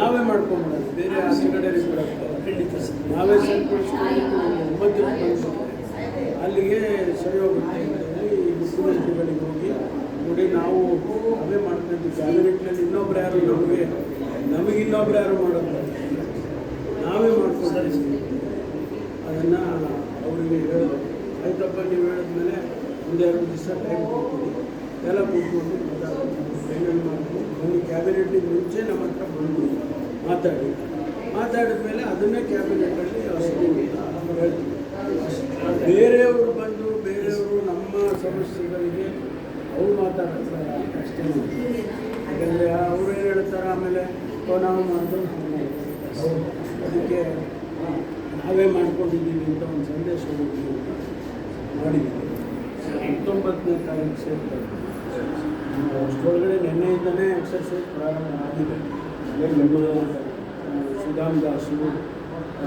ನಾವೇ ಮಾಡ್ಕೊಂಡ್ಬಿಡೋದು, ಬೇರೆ ಆಚೆ ಕಡೆ ಖಂಡಿತ ನಾವೇ ಸರಿಪಡಿಸ್ಕೊಂಡು ಮಧ್ಯಕ್ಕೆ ಅಲ್ಲಿಗೆ ಸರಿ ಹೋಗುತ್ತೆ ಅಂತೇಳಿ ಮುಖ್ಯಮಂತ್ರಿಗಳಿಗೆ ಹೋಗಿ ನೋಡಿ ನಾವು ಅವೇ ಮಾಡ್ಕೊಂಡ್ವಿ. ಕ್ಯಾಬಿನೆಟ್ನಲ್ಲಿ ಇನ್ನೊಬ್ರು ಯಾರು ನಮಗೆ ಇನ್ನೊಬ್ರು ಯಾರು ಮಾಡೋದು, ನಾವೇ ಮಾಡ್ಕೊಂಡು ಅದನ್ನು ಅವರಿಗೆ ಹೇಳೋದು. ಆಯ್ತಪ್ಪ ನೀವು ಹೇಳಿದ್ಮೇಲೆ ಒಂದೆರಡು ದಿವಸ ಟೈಮ್ ಕೊಡ್ತೀವಿ, ಎಲ್ಲ ಕೂತ್ಕೊಂಡು ಫೈನಲ್ ಮಾಡ್ಕೊಂಡು ಒಂದು ಕ್ಯಾಬಿನೆಟ್ಟಿಗೆ ಮುಂಚೆ ನಮ್ಮ ಹತ್ರ ಬಂದು ಮಾತಾಡಿದ್ಮೇಲೆ ಅದನ್ನೇ ಕ್ಯಾಬಿನೆಟ್ಟಲ್ಲಿ ಅಷ್ಟು ಹೇಳ್ತೀವಿ. ಬೇರೆಯವರು ಬಂದು ಬೇರೆಯವರು ನಮ್ಮ ಸಮಸ್ಯೆಗಳಿಗೆ ಅವ್ರು ಮಾತಾಡ್ತಾರೆ ಅಷ್ಟೇ. ಯಾಕಂದರೆ ಅವರು ಏನು ಹೇಳ್ತಾರೆ, ಆಮೇಲೆ ನಾವು ಮಾಡಿದ್ರು ಅದಕ್ಕೆ ನಾವೇ ಮಾಡ್ಕೊಂಡಿದ್ದೀವಿ ಅಂತ ಒಂದು ಸಂದೇಶ ಮಾಡಿದ್ದೀವಿ. 19ನೇ ತಾರೀಕು ಸೇರ್ತಾರೆ. ಅಷ್ಟೊಳಗಡೆ ನಿನ್ನೆಯಿಂದಲೇ ಎಕ್ಸರ್ಸೈಸ್ ಪ್ರಾರಂಭ ಆಗಿದೆ. ನಮ್ಮ ಸುಧಾಮ್ ದಾಸು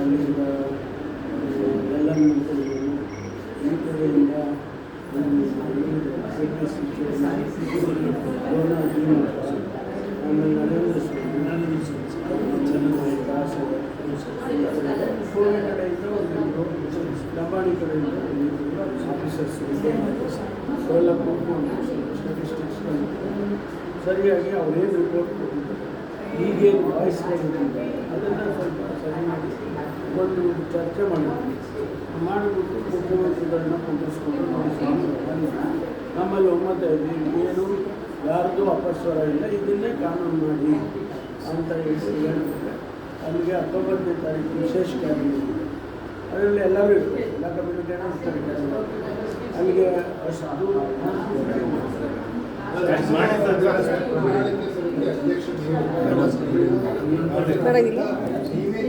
ಅಲ್ಲಿಂದ ಎಲ್ಲ ಈ ಕಡೆಯಿಂದ ಆಮೇಲೆ ನರೇಂದ್ರ ದಾಸ ಕೋವಿಡ್ ಕಡೆಯಿಂದ ಒಂದು ಲಂಬಾಣಿ ಕಡೆಯಿಂದ ಆಫೀಸರ್ಸ್ ಅವೆಲ್ಲ ಕೂತ್ಕೊಂಡು ಸ್ಟಾಟಿಸ್ಟಿಕ್ಸ್ ಸರಿಯಾಗಿ ಅವರೇನು ರಿಪೋರ್ಟ್ ಕೊಟ್ಟಿದ್ದಾರೆ, ಈಗೇನು ವಾಯ್ಸ್ಗಳಿದೆ ಅದನ್ನು ಸ್ವಲ್ಪ ಸರಿ ಮಾಡಿ ಒಂದು ಚರ್ಚೆ ಮಾಡಿಬಿಟ್ಟು ಮುಖ್ಯಮಂತ್ರಿಗಳನ್ನ ಕುಂದಿಸ್ಕೊಂಡು ನಮ್ಮಲ್ಲಿ ಒಮ್ಮತ ಇದೆ, ಏನು ಯಾರ್ದು ಅಪಸ್ವರ ಇಲ್ಲ, ಇದನ್ನೇ ಕಾನೂನು ಮಾಡಿ ಅಂತ ಹೇಳ್ತಾರೆ. ಅಲ್ಲಿಗೆ 19ನೇ ತಾರೀಕು ವಿಶೇಷ ಕ್ಯಾಬಿನೆಟ್ ಇದೆ. ಅದರಲ್ಲಿ ಎಲ್ಲರೂ ಇರ್ತಾರೆ, ಎಲ್ಲ ಕಮ್ಯುನಿಟಿಯನ್ನು ಇರ್ತಾರೆ. ಅಲ್ಲಿಗೆ ಅಷ್ಟು